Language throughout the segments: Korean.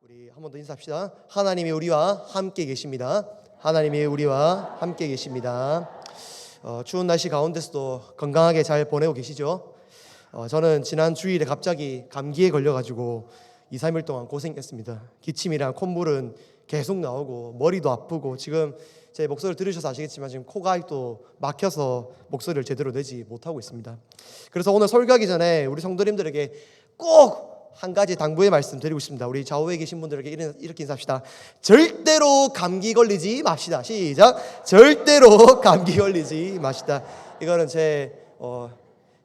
우리 한 번 더 인사합시다. 하나님이 우리와 함께 계십니다. 하나님이 우리와 함께 계십니다. 추운 날씨 가운데서도 건강하게 잘 보내고 계시죠? 저는 지난 주일에 갑자기 감기에 걸려가지고 2, 3일 동안 고생했습니다. 기침이랑 콧물은 계속 나오고 머리도 아프고, 지금 제 목소리를 들으셔서 아시겠지만 지금 코가 또 막혀서 목소리를 제대로 내지 못하고 있습니다. 그래서 오늘 설교하기 전에 우리 성도님들에게 꼭 한 가지 당부의 말씀 드리고 싶습니다. 우리 좌우에 계신 분들에게 이렇게 인사합시다. 절대로 감기 걸리지 맙시다. 시작. 절대로 감기 걸리지 맙시다. 이거는 제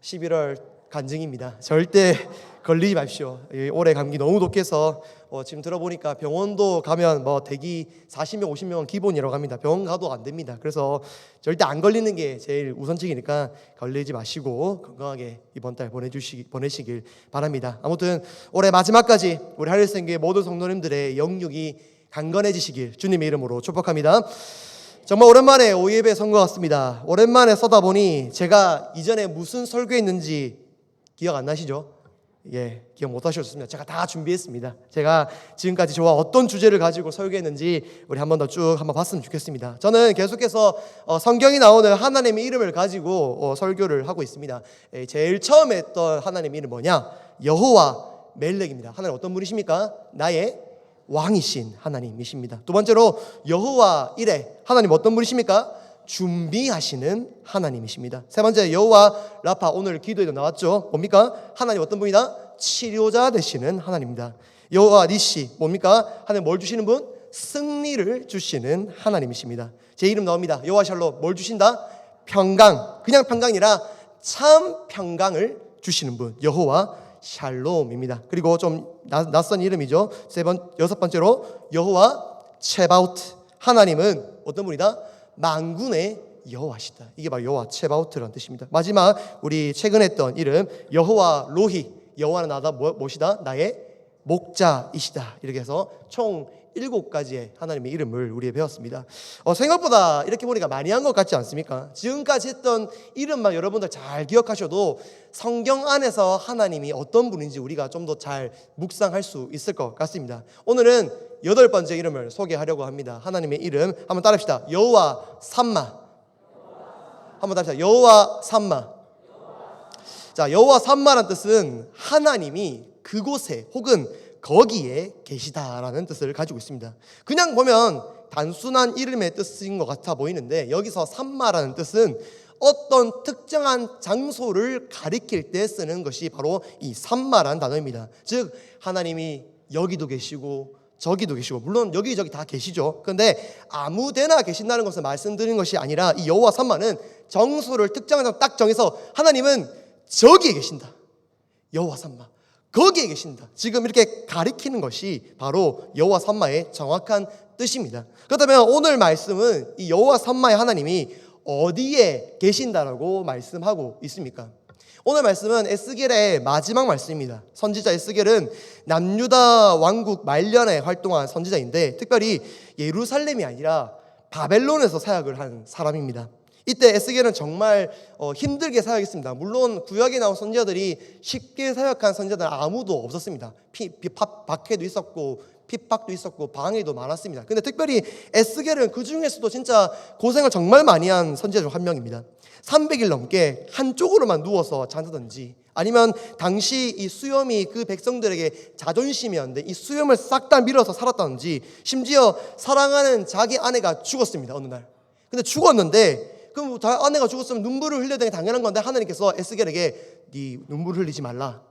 11월 간증입니다. 절대 걸리지 마십시오. 올해 감기 너무 독해서 지금 들어보니까 병원도 가면 대기 40명 50명은 기본이라고 합니다. 병원 가도 안 됩니다. 그래서 절대 안 걸리는 게 제일 우선책이니까 걸리지 마시고 건강하게 이번 달 보내시길 바랍니다. 아무튼 올해 마지막까지 우리 하늘생교회 모든 성도님들의 영육이 강건해지시길 주님의 이름으로 축복합니다. 정말 오랜만에 오예배 선거 같습니다. 오랜만에 서다 보니 제가 이전에 무슨 설교했는지 기억 안 나시죠? 기억 못 하셨습니다. 제가 다 준비했습니다. 제가 지금까지 저와 어떤 주제를 가지고 설교했는지 우리 한 번 더 쭉 한번 봤으면 좋겠습니다. 저는 계속해서 성경이 나오는 하나님의 이름을 가지고 설교를 하고 있습니다. 제일 처음에 했던 하나님의 이름 뭐냐? 여호와 멜렉입니다. 하나님 어떤 분이십니까? 나의 왕이신 하나님이십니다. 두 번째로 여호와 이레, 하나님 어떤 분이십니까? 준비하시는 하나님이십니다. 세 번째 여호와 라파, 오늘 기도에도 나왔죠. 뭡니까? 하나님 어떤 분이다? 치료자 되시는 하나님입니다. 여호와 니시, 뭡니까? 하나님 뭘 주시는 분? 승리를 주시는 하나님이십니다. 제 이름 나옵니다. 여호와 샬롬, 뭘 주신다? 평강, 그냥 평강이 아니라 참 평강을 주시는 분, 여호와 샬롬입니다. 그리고 좀 낯선 이름이죠. 여섯 번째로 여호와 체바우트, 하나님은 어떤 분이다? 만군의 여호와시다. 이게 바로 여호와 체바우트라는 뜻입니다. 마지막 우리 최근에 했던 이름 여호와 로히, 여호와는 나다 무엇이다? 나의 목자이시다. 이렇게 해서 총 7가지의 하나님의 이름을 우리 배웠습니다. 생각보다 이렇게 보니까 많이 한 것 같지 않습니까? 지금까지 했던 이름만 여러분들 잘 기억하셔도 성경 안에서 하나님이 어떤 분인지 우리가 좀 더 잘 묵상할 수 있을 것 같습니다. 오늘은 8번째 이름을 소개하려고 합니다. 하나님의 이름 한번 따라합시다. 여호와 삼마. 한번 따라합시다. 여호와 삼마. 자, 여호와 삼마라는 뜻은 하나님이 그곳에 혹은 거기에 계시다라는 뜻을 가지고 있습니다. 그냥 보면 단순한 이름의 뜻인 것 같아 보이는데, 여기서 삼마라는 뜻은 어떤 특정한 장소를 가리킬 때 쓰는 것이 바로 이 삼마라는 단어입니다. 즉 하나님이 여기도 계시고 저기도 계시고, 물론 여기저기 다 계시죠. 그런데 아무데나 계신다는 것을 말씀드리는 것이 아니라, 이 여호와 삼마는 정수를 특정한 딱 정해서 하나님은 저기에 계신다, 여호와 삼마 거기에 계신다, 지금 이렇게 가리키는 것이 바로 여호와 삼마의 정확한 뜻입니다. 그렇다면 오늘 말씀은 이 여호와 삼마의 하나님이 어디에 계신다라고 말씀하고 있습니까? 오늘 말씀은 에스겔의 마지막 말씀입니다. 선지자 에스겔은 남유다 왕국 말년에 활동한 선지자인데, 특별히 예루살렘이 아니라 바벨론에서 사역을 한 사람입니다. 이때 에스겔은 정말 힘들게 사역했습니다. 물론 구약에 나온 선지자들이 쉽게 사역한 선지자들은 아무도 없었습니다. 박해도 있었고 핍박도 있었고 방해도 많았습니다. 근데 특별히 에스겔은 그 중에서도 진짜 고생을 정말 많이 한 선지자 중 한 명입니다. 300일 넘게 한쪽으로만 누워서 자다든지, 아니면 당시 이 수염이 그 백성들에게 자존심이었는데 이 수염을 싹 다 밀어서 살았다든지, 심지어 사랑하는 자기 아내가 죽었습니다. 어느 날. 근데 죽었는데, 그럼 아내가 죽었으면 눈물을 흘려야 되는 게 당연한 건데, 하나님께서 에스겔에게 네 눈물 흘리지 말라,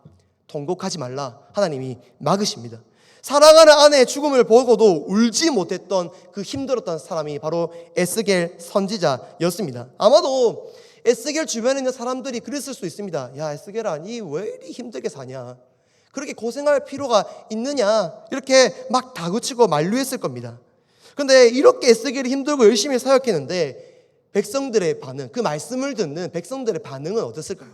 통곡하지 말라, 하나님이 막으십니다. 사랑하는 아내의 죽음을 보고도 울지 못했던 그 힘들었던 사람이 바로 에스겔 선지자였습니다. 아마도 에스겔 주변에 있는 사람들이 그랬을 수 있습니다. 야, 에스겔아, 니 왜 이리 힘들게 사냐? 그렇게 고생할 필요가 있느냐? 이렇게 막 다그치고 만류했을 겁니다. 그런데 이렇게 에스겔이 힘들고 열심히 사역했는데 백성들의 반응, 그 말씀을 듣는 백성들의 반응은 어땠을까요?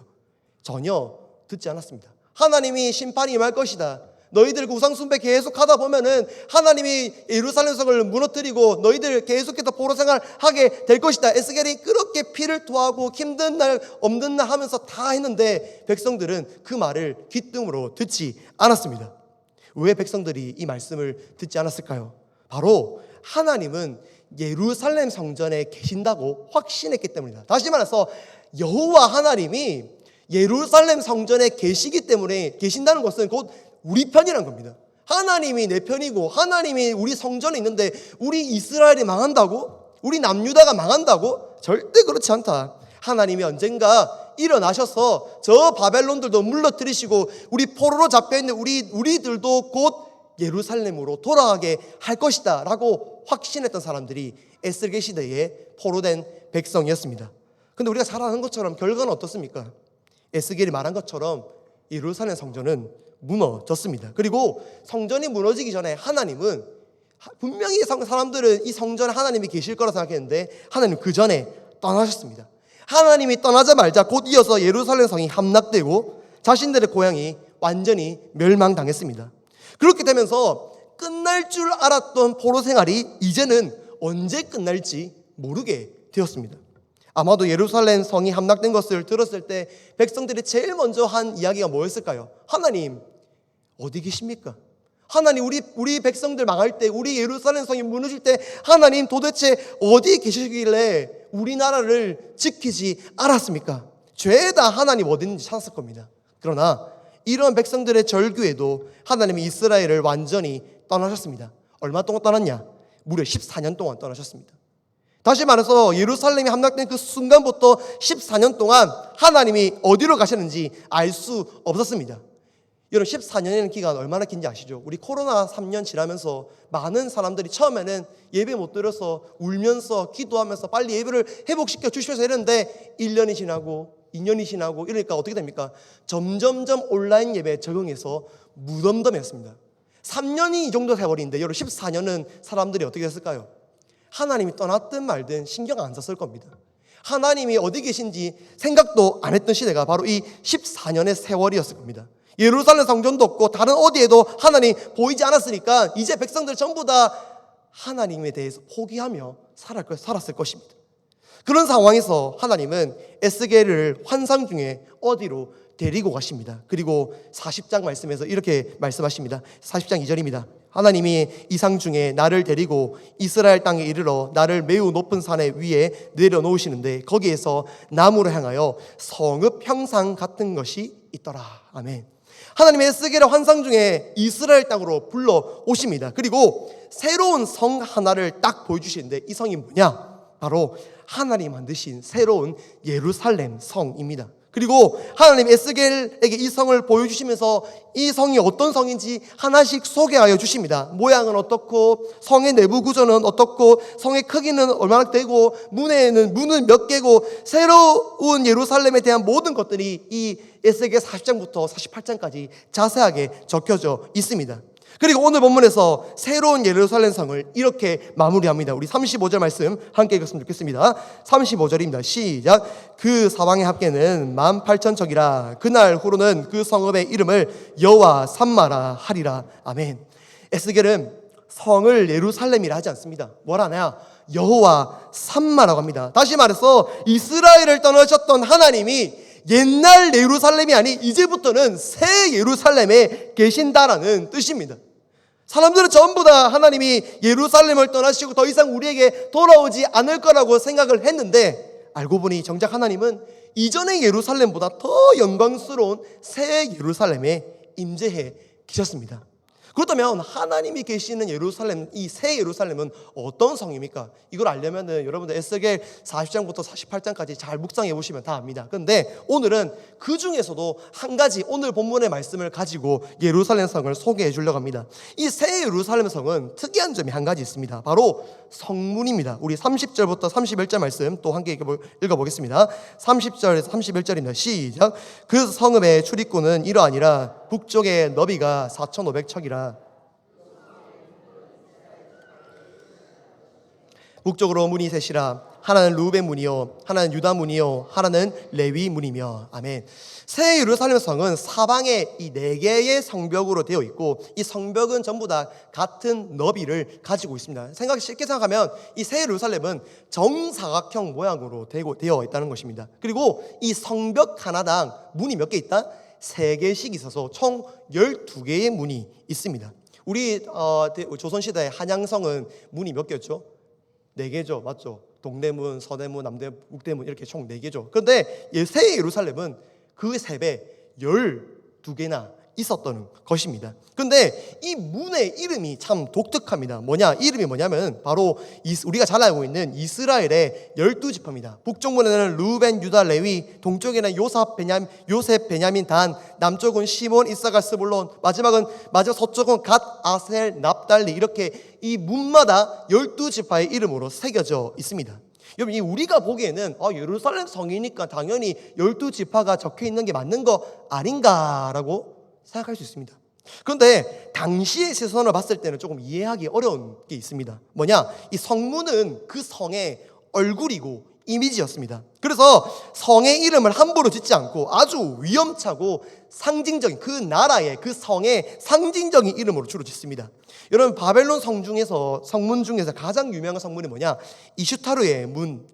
전혀 듣지 않았습니다. 하나님이 심판이 임할 것이다, 너희들 우상 숭배 계속 하다 보면은 하나님이 예루살렘 성을 무너뜨리고 너희들 계속해서 포로 생활하게 될 것이다. 에스겔이 그렇게 피를 토하고 힘든 날 없는 날 하면서 다 했는데 백성들은 그 말을 귀뜸으로 듣지 않았습니다. 왜 백성들이 이 말씀을 듣지 않았을까요? 바로 하나님은 예루살렘 성전에 계신다고 확신했기 때문이다. 다시 말해서 여호와 하나님이 예루살렘 성전에 계신다는 것은 곧 우리 편이란 겁니다. 하나님이 내 편이고 하나님이 우리 성전에 있는데 우리 이스라엘이 망한다고? 우리 남유다가 망한다고? 절대 그렇지 않다. 하나님이 언젠가 일어나셔서 저 바벨론들도 물러뜨리시고 우리 포로로 잡혀있는 우리들도 곧 예루살렘으로 돌아가게 할 것이다 라고 확신했던 사람들이 에스겔 시대에 포로된 백성이었습니다. 근데 우리가 잘 아는 것처럼 결과는 어떻습니까? 에스겔이 말한 것처럼 예루살렘 성전은 무너졌습니다. 그리고 성전이 무너지기 전에 하나님은 분명히 사람들은 이 성전에 하나님이 계실 거라 생각했는데 하나님 그 전에 떠나셨습니다. 하나님이 떠나자마자 곧 이어서 예루살렘 성이 함락되고 자신들의 고향이 완전히 멸망당했습니다. 그렇게 되면서 끝날 줄 알았던 포로 생활이 이제는 언제 끝날지 모르게 되었습니다. 아마도 예루살렘 성이 함락된 것을 들었을 때 백성들이 제일 먼저 한 이야기가 뭐였을까요? 하나님 어디 계십니까? 하나님 우리 백성들 망할 때, 우리 예루살렘 성이 무너질 때 하나님 도대체 어디 계시길래 우리나라를 지키지 않았습니까? 죄다 하나님 어디 있는지 찾았을 겁니다. 그러나 이런 백성들의 절규에도 하나님이 이스라엘을 완전히 떠나셨습니다. 얼마 동안 떠났냐? 무려 14년 동안 떠나셨습니다. 다시 말해서 예루살렘이 함락된 그 순간부터 14년 동안 하나님이 어디로 가셨는지 알 수 없었습니다. 여러분 14년이라는 기간 얼마나 긴지 아시죠? 우리 코로나 3년 지나면서 많은 사람들이 처음에는 예배 못 드려서 울면서 기도하면서 빨리 예배를 회복시켜 주시면서 이랬는데 1년이 지나고 2년이 지나고 이러니까 어떻게 됩니까? 점점점 온라인 예배에 적응해서 무덤덤했습니다. 3년이 이 정도 돼버리는데 여러분 14년은 사람들이 어떻게 했을까요? 하나님이 떠났든 말든 신경 안 썼을 겁니다. 하나님이 어디 계신지 생각도 안 했던 시대가 바로 이 14년의 세월이었을 겁니다. 예루살렘 성전도 없고 다른 어디에도 하나님 보이지 않았으니까 이제 백성들 전부 다 하나님에 대해서 포기하며 살았을 것입니다. 그런 상황에서 하나님은 에스겔을 환상 중에 어디로 데리고 가십니다. 그리고 40장 말씀에서 이렇게 말씀하십니다. 40장 2절입니다. 하나님이 이상 중에 나를 데리고 이스라엘 땅에 이르러 나를 매우 높은 산에 위에 내려놓으시는데 거기에서 나무를 향하여 성읍 형상 같은 것이 있더라. 아멘. 하나님의 에스겔의 환상 중에 이스라엘 땅으로 불러오십니다. 그리고 새로운 성 하나를 딱 보여주시는데 이 성이 뭐냐? 바로 하나님 만드신 새로운 예루살렘 성입니다. 그리고 하나님 에스겔에게 이 성을 보여주시면서 이 성이 어떤 성인지 하나씩 소개하여 주십니다. 모양은 어떻고 성의 내부 구조는 어떻고 성의 크기는 얼마나 되고 문은 몇 개고 새로운 예루살렘에 대한 모든 것들이 이 에스겔 40장부터 48장까지 자세하게 적혀져 있습니다. 그리고 오늘 본문에서 새로운 예루살렘 성을 이렇게 마무리합니다. 우리 35절 말씀 함께 읽었으면 좋겠습니다. 35절입니다. 시작. 그 사방의 합계는 18,000척이라 그날 후로는 그 성읍의 이름을 여호와 삼마라 하리라. 아멘. 에스겔은 성을 예루살렘이라 하지 않습니다. 뭐라 하냐? 여호와 삼마라고 합니다. 다시 말해서 이스라엘을 떠나셨던 하나님이 옛날 예루살렘이 아닌 이제부터는 새 예루살렘에 계신다라는 뜻입니다. 사람들은 전부 다 하나님이 예루살렘을 떠나시고 더 이상 우리에게 돌아오지 않을 거라고 생각을 했는데 알고 보니 정작 하나님은 이전의 예루살렘보다 더 영광스러운 새 예루살렘에 임재해 계셨습니다. 그렇다면 하나님이 계시는 예루살렘, 이 새 예루살렘은 어떤 성입니까? 이걸 알려면은 여러분들 에스겔 40장부터 48장까지 잘 묵상해 보시면 다 압니다. 그런데 오늘은 그 중에서도 한 가지 오늘 본문의 말씀을 가지고 예루살렘 성을 소개해 주려고 합니다. 이 새 예루살렘 성은 특이한 점이 한 가지 있습니다. 바로 성문입니다. 우리 30절부터 31절 말씀 또 함께 읽어보겠습니다. 30절에서 31절입니다. 시작. 그 성읍의 출입구는 이러하니라. 북쪽의 너비가 4,500척이라. 북쪽으로 문이 셋이라. 하나는 루벤 문이요, 하나는 유다 문이요, 하나는 레위 문이며. 아멘. 새 예루살렘 성은 사방에 이 4개의 성벽으로 되어 있고 이 성벽은 전부 다 같은 너비를 가지고 있습니다. 쉽게 생각하면 이 새 예루살렘은 정사각형 모양으로 되어 있다는 것입니다. 그리고 이 성벽 하나당 문이 몇 개 있다? 3개씩 있어서 총 12개의 문이 있습니다. 우리 조선시대의 한양성은 문이 몇 개였죠? 4개죠. 맞죠? 동대문, 서대문, 남대문, 북대문 이렇게 총 4개죠. 그런데 새 예루살렘은 그 3배 12개나 있었던 것입니다. 그런데 이 문의 이름이 참 독특합니다. 이름이 뭐냐면 바로 우리가 잘 알고 있는 이스라엘의 12지파입니다. 북쪽문에는 르우벤, 유다, 레위, 동쪽에는 요셉, 베냐민, 단, 남쪽은 시몬, 이사갈, 스불론, 마지막 서쪽은 갓, 아셀, 납달리, 이렇게 이 문마다 12지파의 이름으로 새겨져 있습니다. 여러분, 우리가 보기에는 예루살렘 성이니까 당연히 12지파가 적혀 있는 게 맞는 거 아닌가라고 생각할 수 있습니다. 그런데 당시의 시선을 봤을 때는 조금 이해하기 어려운 게 있습니다. 이 성문은 그 성의 얼굴이고 이미지였습니다. 그래서 성의 이름을 함부로 짓지 않고 아주 위험차고 상징적인 그 나라의 그 성의 상징적인 이름으로 주로 짓습니다. 여러분, 바벨론 성문 중에서 가장 유명한 성문이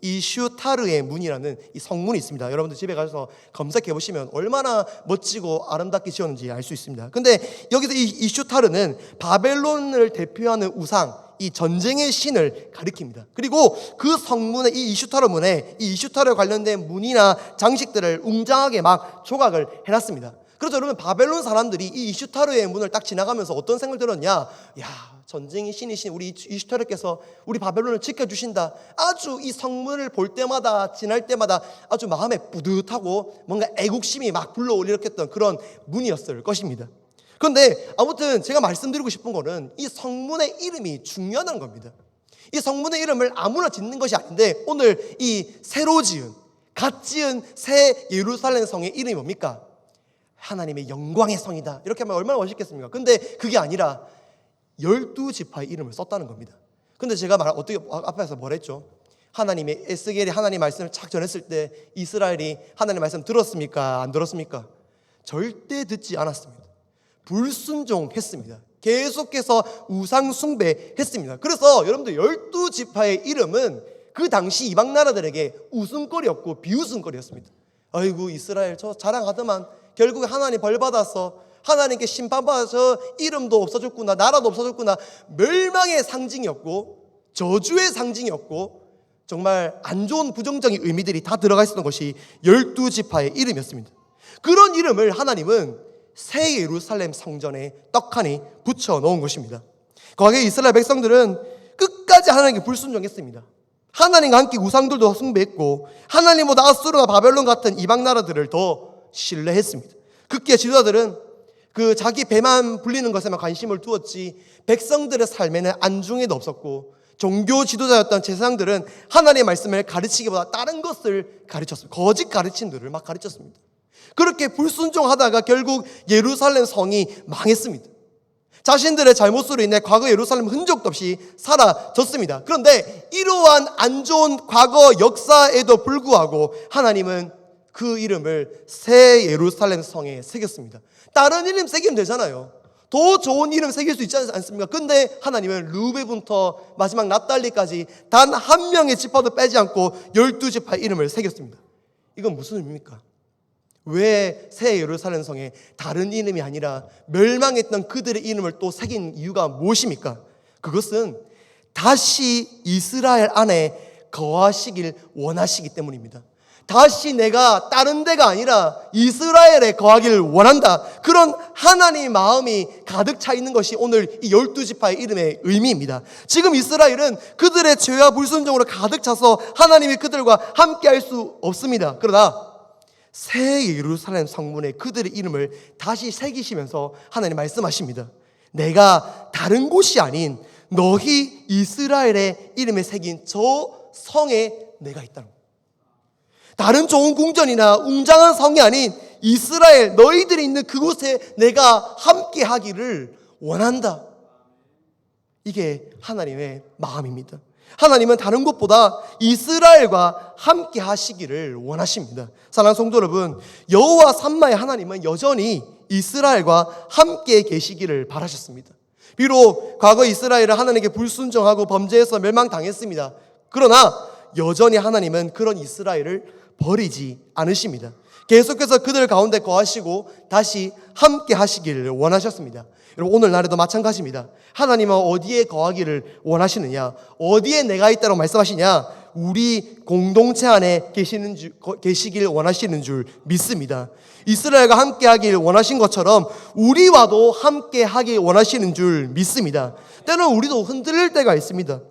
이슈타르의 문이라는 이 성문이 있습니다. 여러분들 집에 가서 검색해 보시면 얼마나 멋지고 아름답게 지었는지 알 수 있습니다. 근데 여기서 이 이슈타르는 바벨론을 대표하는 우상, 이 전쟁의 신을 가리킵니다. 그리고 그 성문의 이 이슈타르 문에 이 이슈타르에 관련된 문이나 장식들을 웅장하게 막 조각을 해놨습니다. 그래서 여러분, 바벨론 사람들이 이 이슈타르의 문을 딱 지나가면서 어떤 생각을 들었냐? 전쟁의 신이신 우리 이슈타르께서 우리 바벨론을 지켜주신다. 아주 이 성문을 볼 때마다 지날 때마다 아주 마음에 뿌듯하고 뭔가 애국심이 막 불러올렸던 그런 문이었을 것입니다. 그런데 아무튼 제가 말씀드리고 싶은 거는 이 성문의 이름이 중요하다는 겁니다. 이 성문의 이름을 아무나 짓는 것이 아닌데 오늘 이 갓 지은 새 예루살렘 성의 이름이 뭡니까? 하나님의 영광의 성이다. 이렇게 하면 얼마나 멋있겠습니까? 근데 그게 아니라 12지파의 이름을 썼다는 겁니다. 근데 제가 앞에서 뭘 했죠? 에스겔이 하나님 말씀을 착 전했을 때 이스라엘이 하나님 말씀 들었습니까? 안 들었습니까? 절대 듣지 않았습니다. 불순종했습니다. 계속해서 우상 숭배했습니다. 그래서 여러분들 12지파의 이름은 그 당시 이방 나라들에게 웃음거리였고 비웃음거리였습니다. 아이고, 이스라엘 저 자랑하더만 결국에 하나님 벌받아서 하나님께 심판받아서 이름도 없어졌구나, 나라도 없어졌구나. 멸망의 상징이었고 저주의 상징이었고 정말 안 좋은 부정적인 의미들이 다 들어가 있었던 것이 12지파의 이름이었습니다. 그런 이름을 하나님은 새 예루살렘 성전에 떡하니 붙여 놓은 것입니다. 거기에 이스라엘 백성들은 끝까지 하나님께 불순종했습니다. 하나님과 함께 우상들도 숭배했고 하나님보다 아수르나 바벨론 같은 이방 나라들을 더 신뢰했습니다. 급기야 지도자들은 그 자기 배만 불리는 것에만 관심을 두었지 백성들의 삶에는 안중에도 없었고 종교 지도자였던 제사장들은 하나님의 말씀을 가르치기보다 다른 것을 가르쳤습니다. 거짓 가르침들을 막 가르쳤습니다. 그렇게 불순종하다가 결국 예루살렘 성이 망했습니다. 자신들의 잘못으로 인해 과거 예루살렘 흔적도 없이 사라졌습니다. 그런데 이러한 안 좋은 과거 역사에도 불구하고 하나님은 그 이름을 새 예루살렘 성에 새겼습니다. 다른 이름 새기면 되잖아요. 더 좋은 이름 새길 수 있지 않습니까? 근데 하나님은 르우벤부터 마지막 납달리까지 단 한 명의 지파도 빼지 않고 12지파의 이름을 새겼습니다. 이건 무슨 의미입니까? 왜 새 예루살렘 성에 다른 이름이 아니라 멸망했던 그들의 이름을 또 새긴 이유가 무엇입니까? 그것은 다시 이스라엘 안에 거하시길 원하시기 때문입니다. 다시 내가 다른 데가 아니라 이스라엘에 거하기를 원한다. 그런 하나님의 마음이 가득 차 있는 것이 오늘 이 12지파의 이름의 의미입니다. 지금 이스라엘은 그들의 죄와 불순종으로 가득 차서 하나님이 그들과 함께 할 수 없습니다. 그러나 새 예루살렘 성문에 그들의 이름을 다시 새기시면서 하나님 말씀하십니다. 내가 다른 곳이 아닌 너희 이스라엘의 이름에 새긴 저 성에 내가 있다는 거예요. 다른 좋은 궁전이나 웅장한 성이 아닌 이스라엘 너희들이 있는 그곳에 내가 함께 하기를 원한다. 이게 하나님의 마음입니다. 하나님은 다른 곳보다 이스라엘과 함께 하시기를 원하십니다. 사랑하는 성도 여러분, 여호와 삼마의 하나님은 여전히 이스라엘과 함께 계시기를 바라셨습니다. 비록 과거 이스라엘은 하나님께 불순종하고 범죄해서 멸망당했습니다. 그러나 여전히 하나님은 그런 이스라엘을 버리지 않으십니다. 계속해서 그들 가운데 거하시고 다시 함께 하시기를 원하셨습니다. 여러분, 오늘날에도 마찬가지입니다. 하나님은 어디에 거하기를 원하시느냐, 어디에 내가 있다고 말씀하시냐, 우리 공동체 안에 계시길 원하시는 줄 믿습니다. 이스라엘과 함께 하길 원하신 것처럼 우리와도 함께 하길 원하시는 줄 믿습니다. 때로는 우리도 흔들릴 때가 있습니다.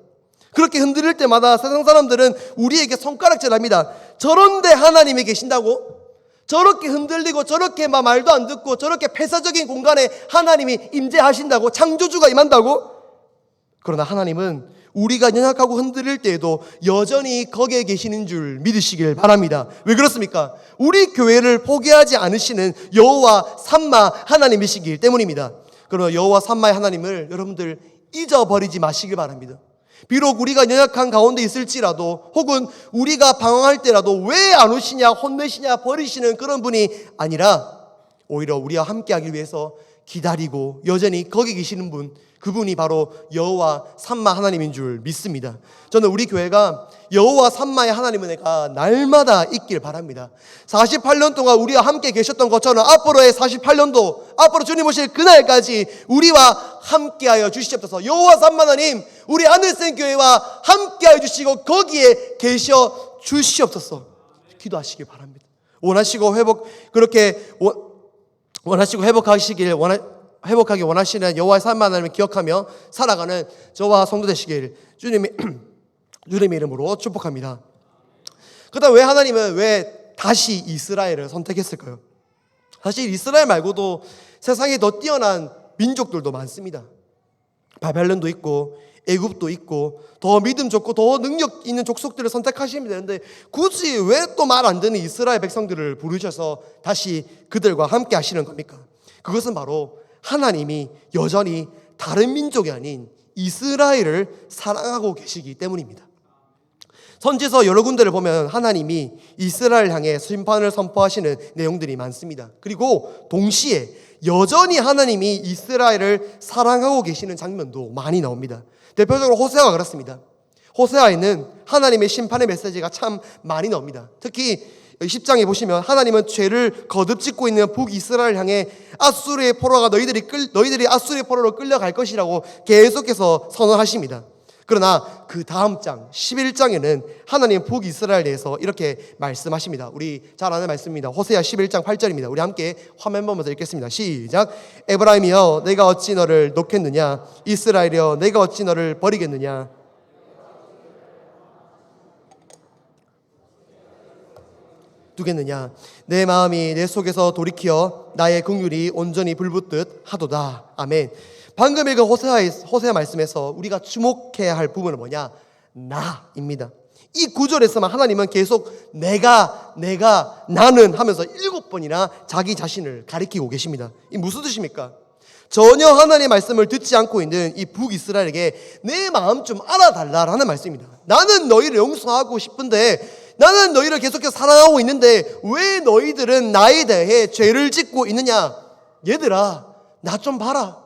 그렇게 흔들릴 때마다 세상 사람들은 우리에게 손가락질합니다. 저런데 하나님이 계신다고? 저렇게 흔들리고 저렇게 막 말도 안 듣고 저렇게 폐사적인 공간에 하나님이 임재하신다고? 창조주가 임한다고? 그러나 하나님은 우리가 연약하고 흔들릴 때에도 여전히 거기에 계시는 줄 믿으시길 바랍니다. 왜 그렇습니까? 우리 교회를 포기하지 않으시는 여호와 삼마 하나님이시기 때문입니다. 그러나 여호와 삼마의 하나님을 여러분들 잊어버리지 마시길 바랍니다. 비록 우리가 연약한 가운데 있을지라도, 혹은 우리가 방황할 때라도 왜 안 오시냐, 혼내시냐, 버리시는 그런 분이 아니라 오히려 우리와 함께 하기 위해서 기다리고 여전히 거기 계시는 분, 그분이 바로 여호와 삼마 하나님인 줄 믿습니다. 저는 우리 교회가 여호와 삼마의 하나님 은혜가 날마다 있길 바랍니다. 48년 동안 우리와 함께 계셨던 것처럼 앞으로의 48년도, 앞으로 주님 오실 그날까지 우리와 함께하여 주시옵소서. 여호와 삼마 하나님, 우리 하늘생 교회와 함께하여 주시고 거기에 계셔 주시옵소서. 기도하시길 바랍니다. 원하시고 회복하기 원하시는 여호와의 삼마 하나님을 기억하며 살아가는 저와 성도 되시길 주님의 이름으로 축복합니다. 그다음 왜 하나님은 왜 다시 이스라엘을 선택했을까요? 사실 이스라엘 말고도 세상에 더 뛰어난 민족들도 많습니다. 바벨론도 있고 애굽도 있고 더 믿음 좋고 더 능력 있는 족속들을 선택하시면 되는데 굳이 왜 또 말 안 되는 이스라엘 백성들을 부르셔서 다시 그들과 함께 하시는 겁니까? 그것은 바로 하나님이 여전히 다른 민족이 아닌 이스라엘을 사랑하고 계시기 때문입니다. 선지서 여러 군데를 보면 하나님이 이스라엘 향해 심판을 선포하시는 내용들이 많습니다. 그리고 동시에 여전히 하나님이 이스라엘을 사랑하고 계시는 장면도 많이 나옵니다. 대표적으로 호세아가 그렇습니다. 호세아에는 하나님의 심판의 메시지가 참 많이 나옵니다. 특히 10장에 보시면 하나님은 죄를 거듭짓고 있는 북이스라엘 향해 아수르의 포로가 너희들이 아수르의 포로로 끌려갈 것이라고 계속해서 선언하십니다. 그러나 그 다음 장 11장에는 하나님 북이스라엘에 대해서 이렇게 말씀하십니다. 우리 잘 아는 말씀입니다. 호세아 11장 8절입니다. 우리 함께 화면 보면서 읽겠습니다. 시작. 에브라임이여 내가 어찌 너를 놓겠느냐, 이스라엘이여 내가 어찌 너를 버리겠느냐. 두겠느냐. 내 마음이 내 속에서 돌이켜 나의 긍휼이 온전히 불붙듯 하도다. 아멘. 방금 읽은 호세아 말씀에서 우리가 주목해야 할 부분은 뭐냐? 나입니다. 이 구절에서만 하나님은 계속 내가, 나는 하면서 7번이나 자기 자신을 가리키고 계십니다. 이 무슨 뜻입니까? 전혀 하나님의 말씀을 듣지 않고 있는 이 북이스라엘에게 내 마음 좀 알아달라라는 말씀입니다. 나는 너희를 용서하고 싶은데, 나는 너희를 계속해서 사랑하고 있는데 왜 너희들은 나에 대해 죄를 짓고 있느냐? 얘들아, 나 좀 봐라.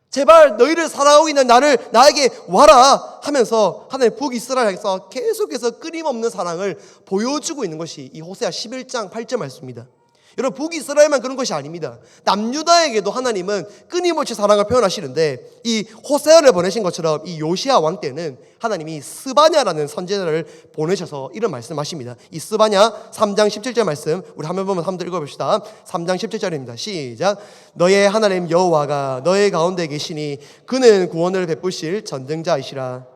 제발 너희를 사랑하고 있는 나에게 와라 하면서 하나님 북이스라엘에서 계속해서 끊임없는 사랑을 보여주고 있는 것이 이 호세아 11장 8절 말씀입니다. 여러분, 북이스라엘만 그런 것이 아닙니다. 남유다에게도 하나님은 끊임없이 사랑을 표현하시는데 이 호세아를 보내신 것처럼 이 요시야 왕 때는 하나님이 스바냐라는 선지자를 보내셔서 이런 말씀하십니다. 이 스바냐 3장 17절 말씀 우리 화면 보면 한번 읽어봅시다. 3장 17절입니다. 시작. 너의 하나님 여호와가 너의 가운데 계시니 그는 구원을 베푸실 전능자이시라.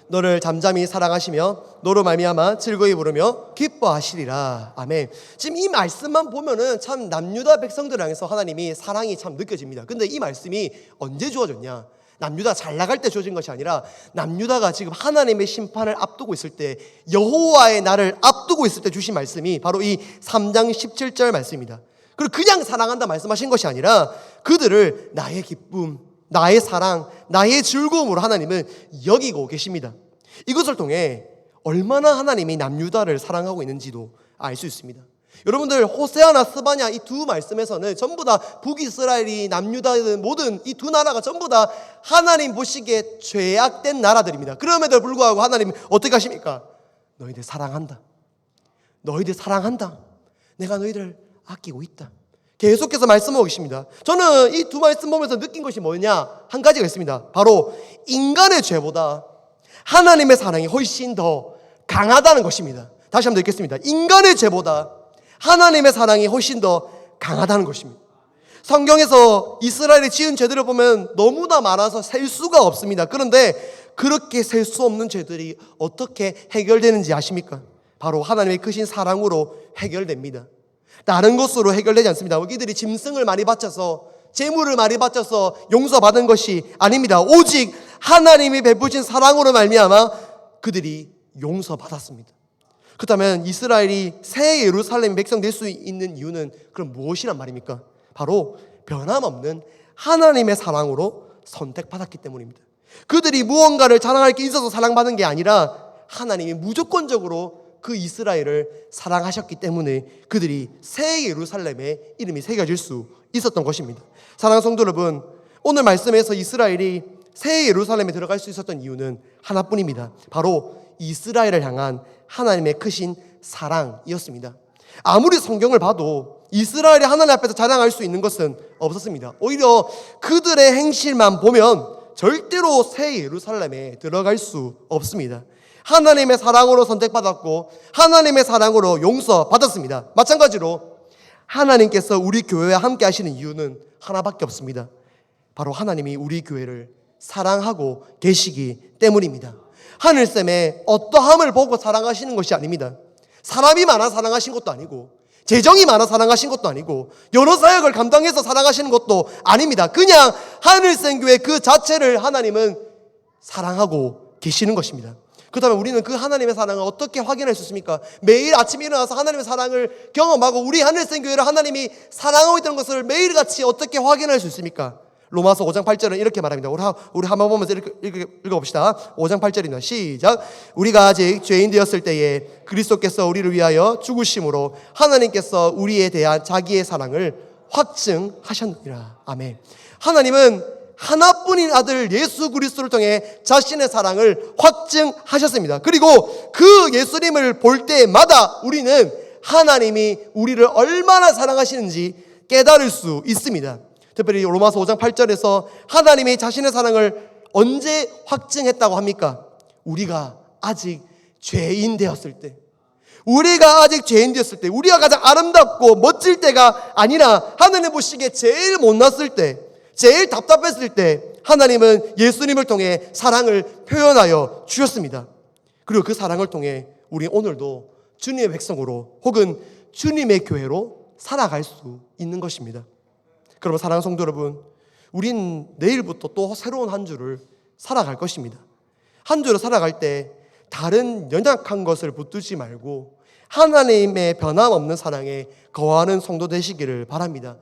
너를 잠잠히 사랑하시며 너로 말미암아 즐거이 부르며 기뻐하시리라. 아멘. 지금 이 말씀만 보면은 참 남유다 백성들을 향해서 하나님이 사랑이 참 느껴집니다. 근데 이 말씀이 언제 주어졌냐? 남유다 잘 나갈 때 주어진 것이 아니라 남유다가 지금 하나님의 심판을 앞두고 있을 때, 여호와의 날을 앞두고 있을 때 주신 말씀이 바로 이 3장 17절 말씀입니다. 그리고 그냥 사랑한다 말씀하신 것이 아니라 그들을 나의 기쁨, 나의 사랑, 나의 즐거움으로 하나님은 여기고 계십니다. 이것을 통해 얼마나 하나님이 남유다를 사랑하고 있는지도 알 수 있습니다. 여러분들, 호세아나 스바냐 이 두 말씀에서는 전부 다 북이스라엘이 남유다든 모든 이 두 나라가 전부 다 하나님 보시기에 죄악된 나라들입니다. 그럼에도 불구하고 하나님 어떻게 하십니까? 너희들 사랑한다. 너희들 사랑한다. 내가 너희를 아끼고 있다. 계속해서 말씀하고 계십니다. 저는 이 두 말씀 보면서 느낀 것이 뭐냐? 한 가지가 있습니다. 바로 인간의 죄보다 하나님의 사랑이 훨씬 더 강하다는 것입니다. 다시 한번 읽겠습니다. 인간의 죄보다 하나님의 사랑이 훨씬 더 강하다는 것입니다. 성경에서 이스라엘이 지은 죄들을 보면 너무나 많아서 셀 수가 없습니다. 그런데 그렇게 셀 수 없는 죄들이 어떻게 해결되는지 아십니까? 바로 하나님의 크신 사랑으로 해결됩니다. 다른 것으로 해결되지 않습니다. 이들이 짐승을 많이 바쳐서, 재물을 많이 바쳐서 용서받은 것이 아닙니다. 오직 하나님이 베푸신 사랑으로 말미암아 그들이 용서받았습니다. 그렇다면 이스라엘이 새 예루살렘 백성 될 수 있는 이유는 그럼 무엇이란 말입니까? 바로 변함없는 하나님의 사랑으로 선택받았기 때문입니다. 그들이 무언가를 자랑할 게 있어서 사랑받은 게 아니라 하나님이 무조건적으로 그 이스라엘을 사랑하셨기 때문에 그들이 새 예루살렘에 이름이 새겨질 수 있었던 것입니다. 사랑하는 성도 여러분, 오늘 말씀에서 이스라엘이 새 예루살렘에 들어갈 수 있었던 이유는 하나뿐입니다. 바로 이스라엘을 향한 하나님의 크신 사랑이었습니다. 아무리 성경을 봐도 이스라엘이 하나님 앞에서 자랑할 수 있는 것은 없었습니다. 오히려 그들의 행실만 보면 절대로 새 예루살렘에 들어갈 수 없습니다. 하나님의 사랑으로 선택받았고 하나님의 사랑으로 용서받았습니다. 마찬가지로 하나님께서 우리 교회와 함께 하시는 이유는 하나밖에 없습니다. 바로 하나님이 우리 교회를 사랑하고 계시기 때문입니다. 하늘샘에 어떠함을 보고 사랑하시는 것이 아닙니다. 사람이 많아 사랑하신 것도 아니고 재정이 많아 사랑하신 것도 아니고 여러 사역을 감당해서 사랑하시는 것도 아닙니다. 그냥 하늘샘 교회 그 자체를 하나님은 사랑하고 계시는 것입니다. 그렇다면 우리는 그 하나님의 사랑을 어떻게 확인할 수 있습니까? 매일 아침에 일어나서 하나님의 사랑을 경험하고 우리 하늘샘 교회를 하나님이 사랑하고 있다는 것을 매일같이 어떻게 확인할 수 있습니까? 로마서 5장 8절은 이렇게 말합니다. 우리 한번 보면서 읽어봅시다. 5장 8절입니다. 시작. 우리가 아직 죄인 되었을 때에 그리스도께서 우리를 위하여 죽으심으로 하나님께서 우리에 대한 자기의 사랑을 확증하셨느니라. 아멘. 하나님은 하나뿐인 아들 예수 그리스도를 통해 자신의 사랑을 확증하셨습니다. 그리고 그 예수님을 볼 때마다 우리는 하나님이 우리를 얼마나 사랑하시는지 깨달을 수 있습니다. 특별히 로마서 5장 8절에서 하나님이 자신의 사랑을 언제 확증했다고 합니까? 우리가 아직 죄인 되었을 때, 우리가 아직 죄인 되었을 때, 우리가 가장 아름답고 멋질 때가 아니라 하나님 보시기에 제일 못났을 때, 제일 답답했을 때 하나님은 예수님을 통해 사랑을 표현하여 주셨습니다. 그리고 그 사랑을 통해 우리 오늘도 주님의 백성으로 혹은 주님의 교회로 살아갈 수 있는 것입니다. 그러면 사랑하는 성도 여러분, 우린 내일부터 또 새로운 한 주를 살아갈 것입니다. 한 주를 살아갈 때 다른 연약한 것을 붙들지 말고 하나님의 변함없는 사랑에 거하는 성도 되시기를 바랍니다.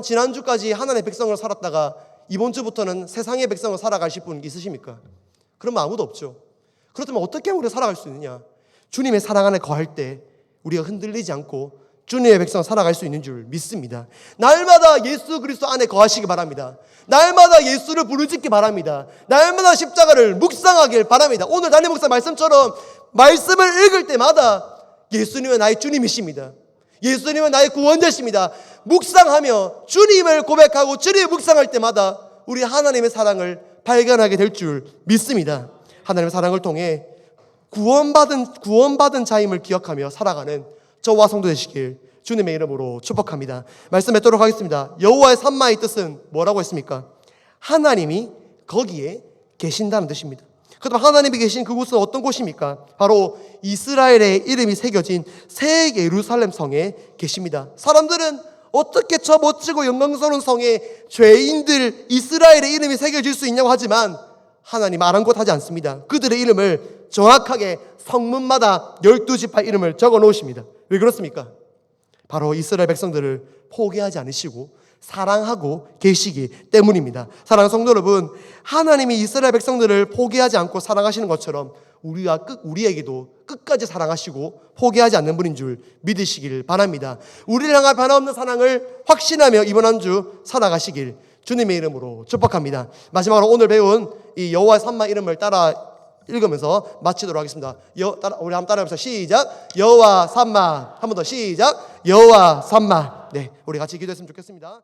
지난주까지 하나님의 백성을 살았다가 이번 주부터는 세상의 백성을 살아가실 분 있으십니까? 그러면 아무도 없죠. 그렇다면 어떻게 우리가 살아갈 수 있느냐? 주님의 사랑 안에 거할 때 우리가 흔들리지 않고 주님의 백성 살아갈 수 있는 줄 믿습니다. 날마다 예수 그리스도 안에 거하시기 바랍니다. 날마다 예수를 부르짖기 바랍니다. 날마다 십자가를 묵상하길 바랍니다. 오늘 담임 목사 말씀처럼 말씀을 읽을 때마다 예수님은 나의 주님이십니다. 예수님은 나의 구원자십니다. 묵상하며 주님을 고백하고 주님을 묵상할 때마다 우리 하나님의 사랑을 발견하게 될 줄 믿습니다. 하나님의 사랑을 통해 구원받은 자임을 기억하며 살아가는 저와 성도 되시길 주님의 이름으로 축복합니다. 말씀 맺도록 하겠습니다. 여호와의 산마의 뜻은 뭐라고 했습니까? 하나님이 거기에 계신다는 뜻입니다. 그렇다면 하나님이 계신 그곳은 어떤 곳입니까? 바로 이스라엘의 이름이 새겨진 새 예루살렘 성에 계십니다. 사람들은 어떻게 저 멋지고 영광스러운 성에 죄인들 이스라엘의 이름이 새겨질 수 있냐고 하지만 하나님 아랑곳하지 않습니다. 그들의 이름을 정확하게 성문마다 12지파 이름을 적어 놓으십니다. 왜 그렇습니까? 바로 이스라엘 백성들을 포기하지 않으시고 사랑하고 계시기 때문입니다. 사랑하는 성도 여러분, 하나님이 이스라엘 백성들을 포기하지 않고 사랑하시는 것처럼 우리에게도 끝까지 사랑하시고 포기하지 않는 분인 줄 믿으시길 바랍니다. 우리를 향한 변함없는 사랑을 확신하며 이번 한 주 살아가시길 주님의 이름으로 축복합니다. 마지막으로 오늘 배운 이 여호와의 산마 이름을 따라 읽으면서 마치도록 하겠습니다. 우리 한번 따라하면서 시작. 여호와 삼마. 한 번 더 시작. 여호와 삼마. 네, 우리 같이 기도했으면 좋겠습니다.